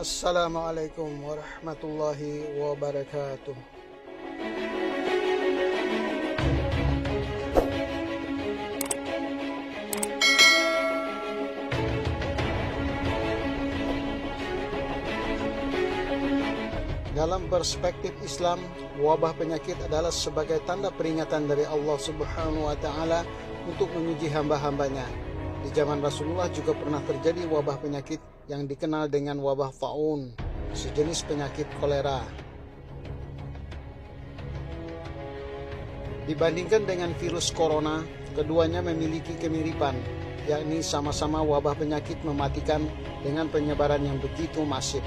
Assalamualaikum warahmatullahi wabarakatuh. Dalam perspektif Islam, wabah penyakit adalah sebagai tanda peringatan dari Allah Subhanahu wa Ta'ala untuk menguji hamba-hambanya. Di zaman Rasulullah juga pernah terjadi wabah penyakit yang dikenal dengan wabah taun, sejenis penyakit kolera. Dibandingkan dengan virus corona, keduanya memiliki kemiripan, yakni sama-sama wabah penyakit mematikan dengan penyebaran yang begitu masif.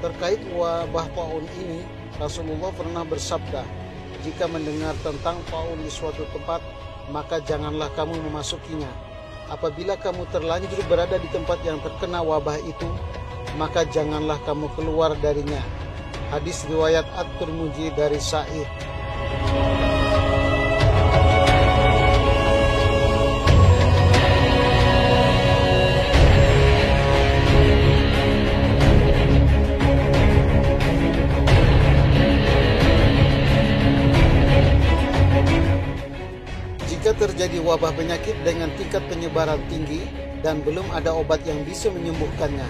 Terkait wabah taun ini, Rasulullah pernah bersabda, "Jika mendengar tentang taun di suatu tempat, maka janganlah kamu memasukinya. Apabila kamu terlanjur berada di tempat yang terkena wabah itu, maka janganlah kamu keluar darinya." Hadis riwayat At-Tirmidzi dari Sa'id. Jika terjadi wabah penyakit dengan tingkat penyebaran tinggi dan belum ada obat yang bisa menyembuhkannya,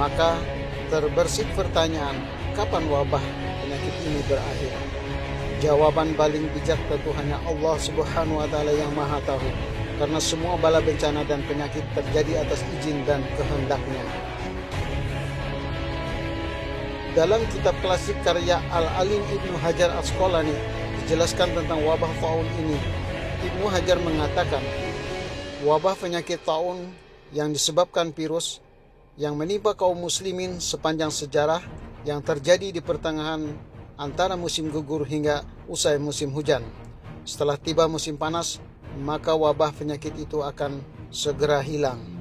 maka terbersih pertanyaan, kapan wabah penyakit ini berakhir? Jawaban paling bijak tentu hanya Allah Subhanahu wa Ta'ala yang Maha Tahu, karena semua bala bencana dan penyakit terjadi atas izin dan kehendaknya. Dalam kitab klasik karya Al-Alim Ibnu Hajar Asqalani dijelaskan tentang wabah taun ini. Ibnu Hajar mengatakan, wabah penyakit taun yang disebabkan virus yang menimpa kaum muslimin sepanjang sejarah yang terjadi di pertengahan antara musim gugur hingga usai musim hujan. Setelah tiba musim panas, maka wabah penyakit itu akan segera hilang.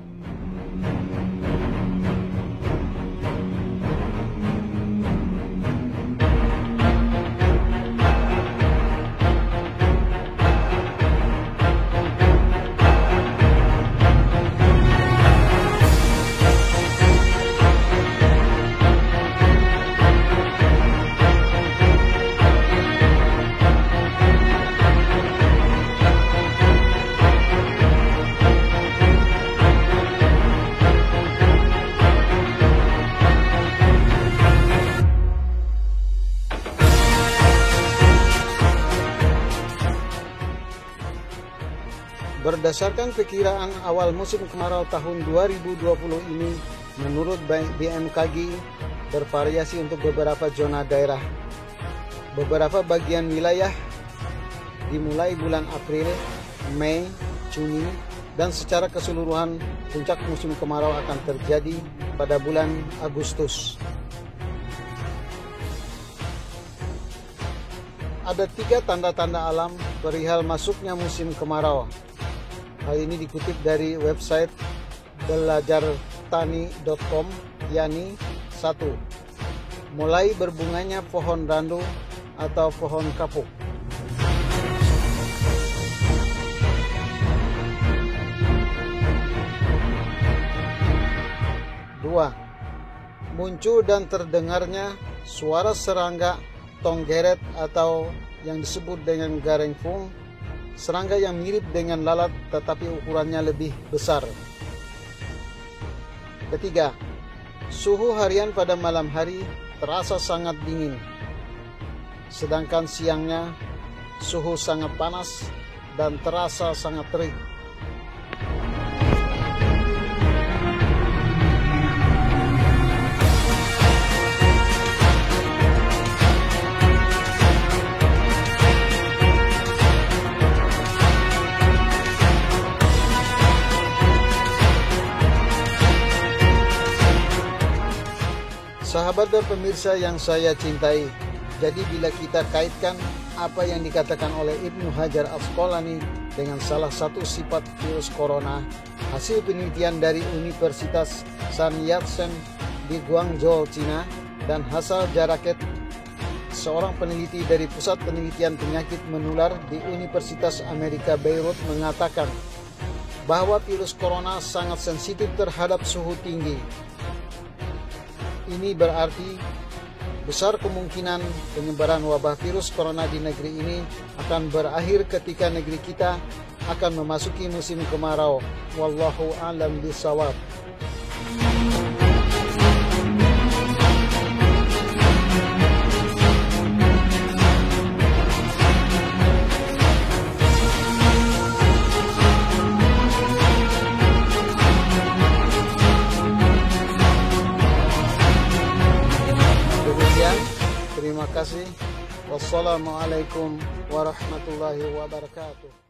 Berdasarkan perkiraan awal musim kemarau tahun 2020 ini, menurut BMKG bervariasi untuk beberapa zona daerah. Beberapa bagian wilayah dimulai bulan April, Mei, Juni, dan secara keseluruhan puncak musim kemarau akan terjadi pada bulan Agustus. Ada 3 tanda-tanda alam perihal masuknya musim kemarau. Hal ini dikutip dari website belajartani.com, yakni 1. Mulai berbunganya pohon randu atau pohon kapuk. 2. Muncul dan terdengarnya suara serangga tonggeret atau yang disebut dengan garengfung, serangga yang mirip dengan lalat tetapi ukurannya lebih besar. 3. Suhu harian pada malam hari terasa sangat dingin, sedangkan siangnya suhu sangat panas dan terasa sangat terik. Sahabat dan pemirsa yang saya cintai, jadi bila kita kaitkan apa yang dikatakan oleh Ibnu Hajar Asqalani dengan salah satu sifat virus corona, hasil penelitian dari Universitas San Yat-sen di Guangzhou, Cina, dan Hassal Jaraket, seorang peneliti dari Pusat Penelitian Penyakit Menular di Universitas Amerika Beirut, mengatakan bahwa virus corona sangat sensitif terhadap suhu tinggi. Ini berarti besar kemungkinan penyebaran wabah virus corona di negeri ini akan berakhir ketika negeri kita akan memasuki musim kemarau. Wallahu a'lam bishawab. Terima kasih. Wassalamualaikum warahmatullahi wabarakatuh.